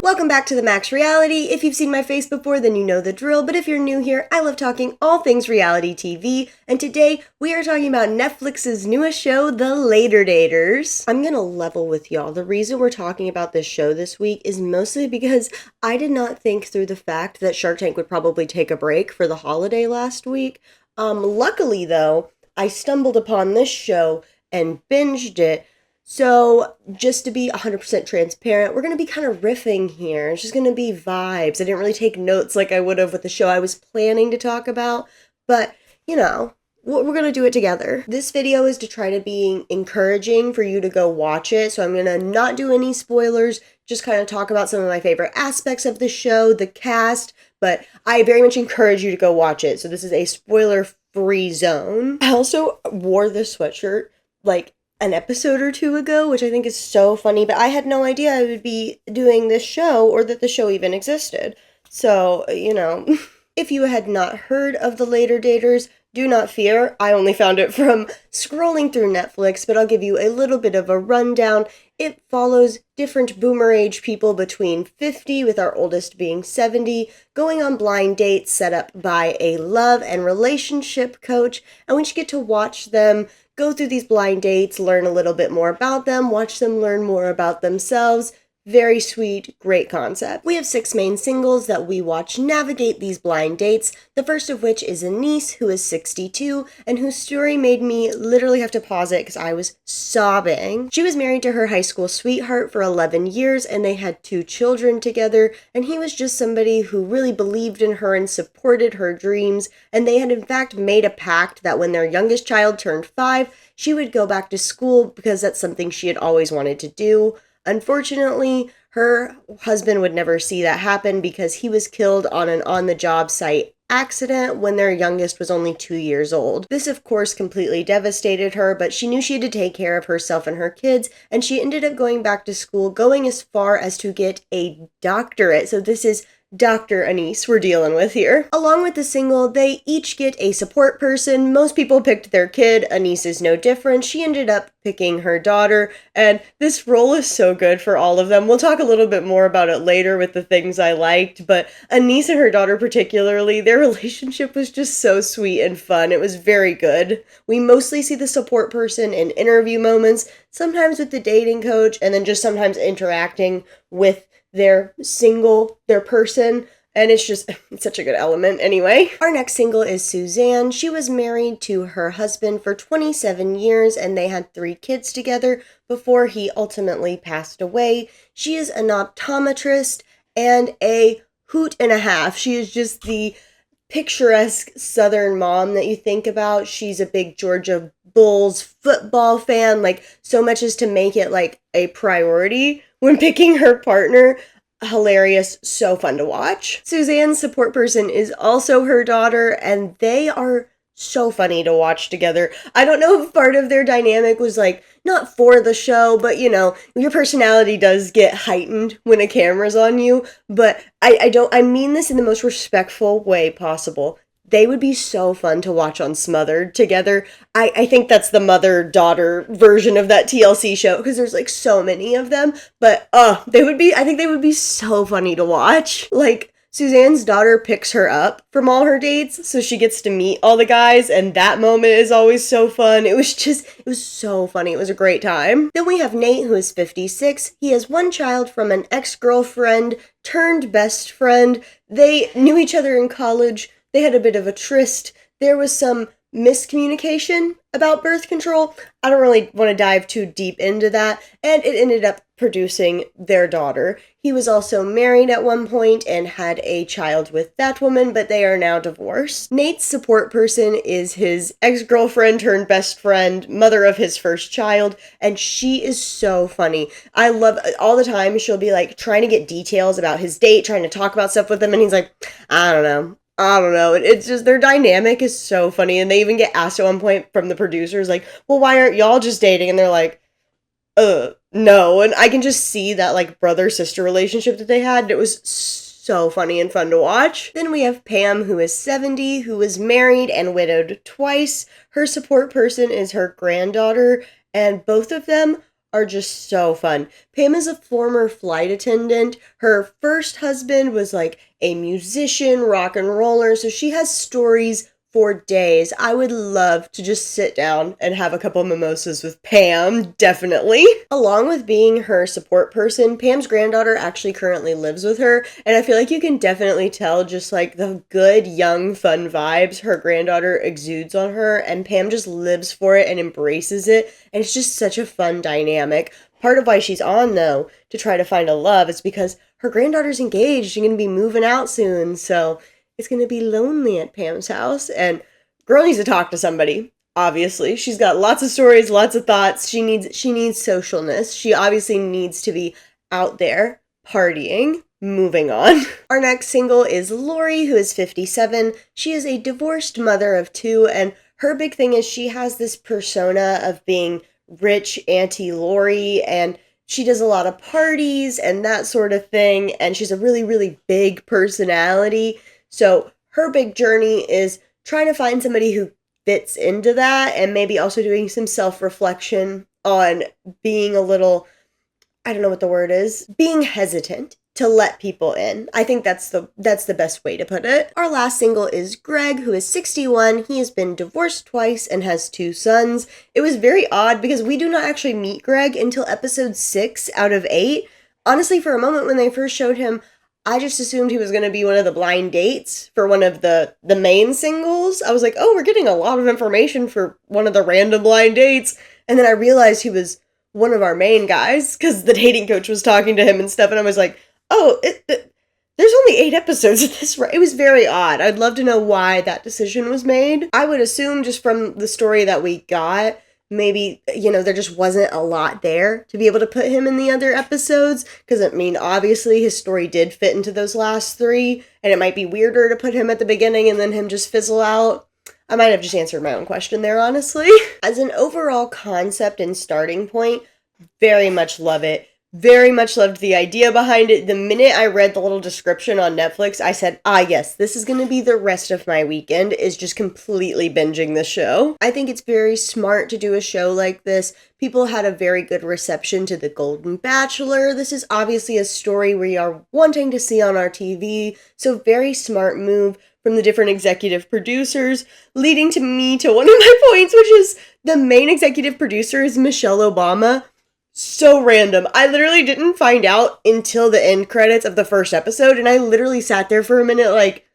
Welcome back to the Max Reality. If you've seen my face before, then you know the drill, but if you're new here, I love talking all things reality TV, and today we are talking about Netflix's newest show, The Later Daters. I'm gonna level with y'all. The reason we're talking about this show this week is mostly because I did not think through the fact that Shark Tank would probably take a break for the holiday last week. Luckily though, I stumbled upon this show and binged it. So, just to be 100% transparent, we're going to be kind of riffing here. It's just going to be vibes. I didn't really take notes like I would have with the show I was planning to talk about, but, we're going to do it together. This video is to try to be encouraging for you to go watch it, so I'm going to not do any spoilers, just kind of talk about some of my favorite aspects of the show, the cast, but I very much encourage you to go watch it, so this is a spoiler-free zone. I also wore this sweatshirt, an episode or two ago, which I think is so funny, but I had no idea I would be doing this show or that the show even existed. So, if you had not heard of The Later Daters, do not fear. I only found it from scrolling through Netflix, but I'll give you a little bit of a rundown. It follows different boomer age people between 50, with our oldest being 70, going on blind dates set up by a love and relationship coach, and we just get to watch them go through these blind dates, learn a little bit more about them, watch them learn more about themselves. Very sweet, great concept. We have 6 main singles that we watch navigate these blind dates, the first of which is Anise, who is 62, and whose story made me literally have to pause it because I was sobbing. She was married to her high school sweetheart for 11 years, and they had 2 children together, and he was just somebody who really believed in her and supported her dreams, and they had in fact made a pact that when their youngest child turned 5, she would go back to school because that's something she had always wanted to do. Unfortunately, her husband would never see that happen because he was killed on an on-the-job site accident when their youngest was only 2 years old. This, of course, completely devastated her, but she knew she had to take care of herself and her kids, and she ended up going back to school, going as far as to get a doctorate. So this is Dr. Anise we're dealing with here. Along with the single, they each get a support person. Most people picked their kid. Anise is no different. She ended up picking her daughter, and this role is so good for all of them. We'll talk a little bit more about it later with the things I liked, but Anise and her daughter particularly, their relationship was just so sweet and fun. It was very good. We mostly see the support person in interview moments, sometimes with the dating coach, and then just sometimes interacting with their person, and it's such a good element. Anyway, our next single is Suzanne. She was married to her husband for 27 years, and they had 3 kids together before he ultimately passed away. She is an optometrist and a hoot and a half. She is just the picturesque Southern mom that you think about. She's a big Georgia Bulls football fan, so much as to make it a priority when picking her partner. Hilarious, so fun to watch. Suzanne's support person is also her daughter, and they are so funny to watch together. I don't know if part of their dynamic was not for the show, but your personality does get heightened when a camera's on you, but I mean this in the most respectful way possible. They would be so fun to watch on Smothered together. I think that's the mother-daughter version of that TLC show, because there's so many of them, but I think they would be so funny to watch. Suzanne's daughter picks her up from all her dates, so she gets to meet all the guys, and that moment is always so fun. It was so funny. It was a great time. Then we have Nate, who is 56. He has 1 child from an ex-girlfriend turned best friend. They knew each other in college. They had a bit of a tryst. There was some miscommunication about birth control. I don't really want to dive too deep into that, and it ended up producing their daughter. He was also married at one point and had a child with that woman, but they are now divorced. Nate's support person is his ex-girlfriend turned best friend, mother of his first child, and she is so funny. I love all the time she'll be trying to get details about his date, trying to talk about stuff with him, and he's like, I don't know. It's just, their dynamic is so funny, and they even get asked at one point from the producers, well, why aren't y'all just dating? And they're like, no. And I can just see that, brother-sister relationship that they had. It was so funny and fun to watch. Then we have Pam, who is 70, who was married and widowed twice. Her support person is her granddaughter, and both of them are just so fun. Pam is a former flight attendant. Her first husband was like a musician, rock and roller, so she has stories for days. I would love to just sit down and have a couple mimosas with Pam, definitely. Along with being her support person, Pam's granddaughter actually currently lives with her, and I feel like you can definitely tell just like the good, young, fun vibes her granddaughter exudes on her, and Pam just lives for it and embraces it, and it's just such a fun dynamic. Part of why she's on, though, to try to find a love is because her granddaughter's engaged and going to be moving out soon, so it's going to be lonely at Pam's house, and girl needs to talk to somebody. Obviously, she's got lots of stories, lots of thoughts. She needs socialness. She obviously needs to be out there partying. Moving on. Our next single is Lori, who is 57. She is a divorced mother of 2, and her big thing is she has this persona of being rich Auntie Lori, and she does a lot of parties and that sort of thing, and she's a really, really big personality. So her big journey is trying to find somebody who fits into that, and maybe also doing some self-reflection on being a little, I don't know what the word is, being hesitant to let people in. I think that's the best way to put it. Our last single is Greg, who is 61. He has been divorced twice and has 2 sons. It was very odd because we do not actually meet Greg until episode 6 out of 8. Honestly, for a moment when they first showed him, I just assumed he was going to be one of the blind dates for one of the main singles. I was like, oh, we're getting a lot of information for one of the random blind dates. And then I realized he was one of our main guys because the dating coach was talking to him and stuff. And I was like, oh, there's only 8 episodes of this. It was very odd. I'd love to know why that decision was made. I would assume just from the story that we got, maybe, there just wasn't a lot there to be able to put him in the other episodes. Because, obviously his story did fit into those last 3. And it might be weirder to put him at the beginning and then him just fizzle out. I might have just answered my own question there, honestly. As an overall concept and starting point, very much love it. Very much loved the idea behind it. The minute I read the little description on Netflix, I said, yes, this is going to be the rest of my weekend, is just completely binging the show. I think it's very smart to do a show like this. People had a very good reception to The Golden Bachelor. This is obviously a story we are wanting to see on our TV, so very smart move from the different executive producers, leading to me to one of my points, which is the main executive producer is Michelle Obama. So random. I literally didn't find out until the end credits of the first episode, and I literally sat there for a minute like,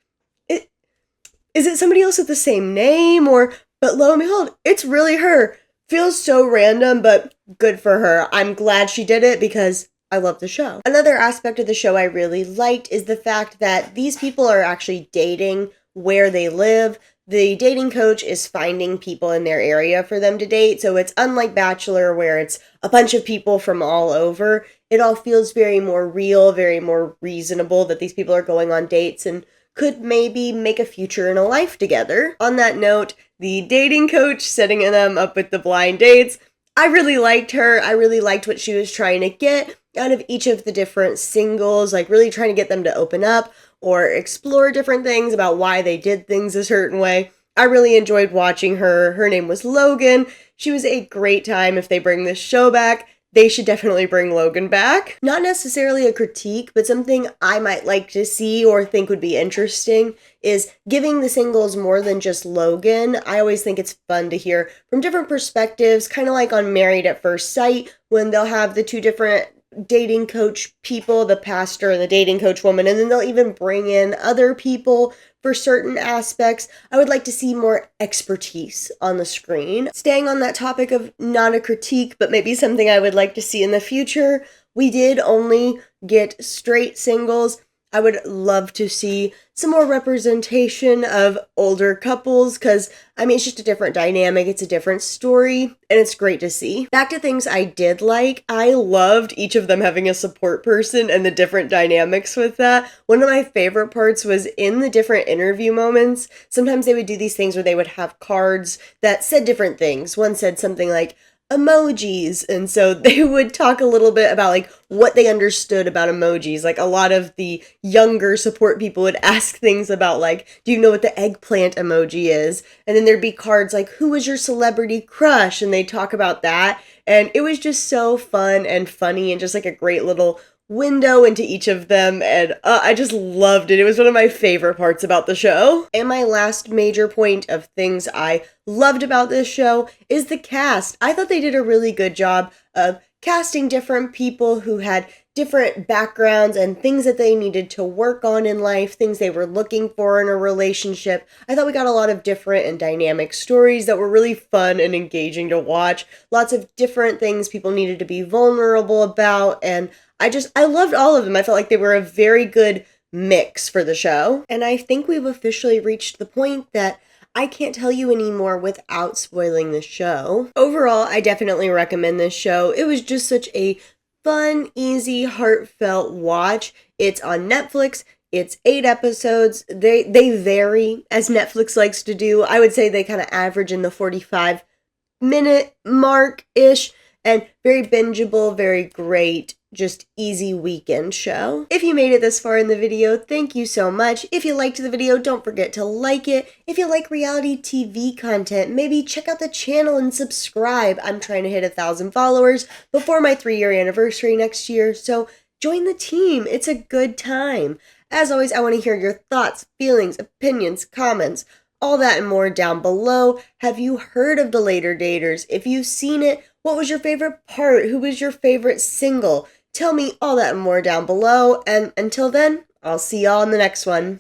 is it somebody else with the same name? But lo and behold, it's really her. Feels so random, but good for her. I'm glad she did it because I love the show. Another aspect of the show I really liked is the fact that these people are actually dating where they live. The dating coach is finding people in their area for them to date, so it's unlike Bachelor where it's a bunch of people from all over. It all feels very more real, very more reasonable that these people are going on dates and could maybe make a future and a life together. On that note, the dating coach setting them up with the blind dates, I really liked her. I really liked what she was trying to get out of each of the different singles, like really trying to get them to open up or explore different things about why they did things a certain way. I really enjoyed watching her. Her name was Logan. She was a great time. If they bring this show back, they should definitely bring Logan back. Not necessarily a critique, but something I might like to see or think would be interesting is giving the singles more than just Logan. I always think it's fun to hear from different perspectives, kind of like on Married at First Sight, when they'll have the 2 different dating coach people, the pastor and the dating coach woman, and then they'll even bring in other people for certain aspects. I would like to see more expertise on the screen. Staying on that topic of not a critique, but maybe something I would like to see in the future, we did only get straight singles. I would love to see some more representation of older couples because, it's just a different dynamic. It's a different story, and it's great to see. Back to things I did like. I loved each of them having a support person and the different dynamics with that. One of my favorite parts was in the different interview moments. Sometimes they would do these things where they would have cards that said different things. One said something like, emojis. And so they would talk a little bit about like what they understood about emojis. Like a lot of the younger support people would ask things about like, do you know what the eggplant emoji is? And then there'd be cards like, who was your celebrity crush? And they talk about that. And it was just so fun and funny and just like a great little window into each of them, and I just loved it. It was one of my favorite parts about the show. And my last major point of things I loved about this show is the cast. I thought they did a really good job of casting different people who had different backgrounds and things that they needed to work on in life, things they were looking for in a relationship. I thought we got a lot of different and dynamic stories that were really fun and engaging to watch. Lots of different things people needed to be vulnerable about, and I loved all of them. I felt like they were a very good mix for the show. And I think we've officially reached the point that I can't tell you anymore without spoiling the show. Overall, I definitely recommend this show. It was just such a fun, easy, heartfelt watch. It's on Netflix. It's 8 episodes. They vary, as Netflix likes to do. I would say they kind of average in the 45-minute mark-ish, and very bingeable, very great, just easy weekend show. If you made it this far in the video, thank you so much. If you liked the video, don't forget to like it. If you like reality TV content, maybe check out the channel and subscribe. I'm trying to hit 1,000 followers before my 3-year anniversary next year, so join the team. It's a good time. As always, I want to hear your thoughts, feelings, opinions, comments, all that and more down below. Have you heard of The Later Daters? If you've seen it, what was your favorite part? Who was your favorite single? Tell me all that and more down below, and until then, I'll see y'all in the next one.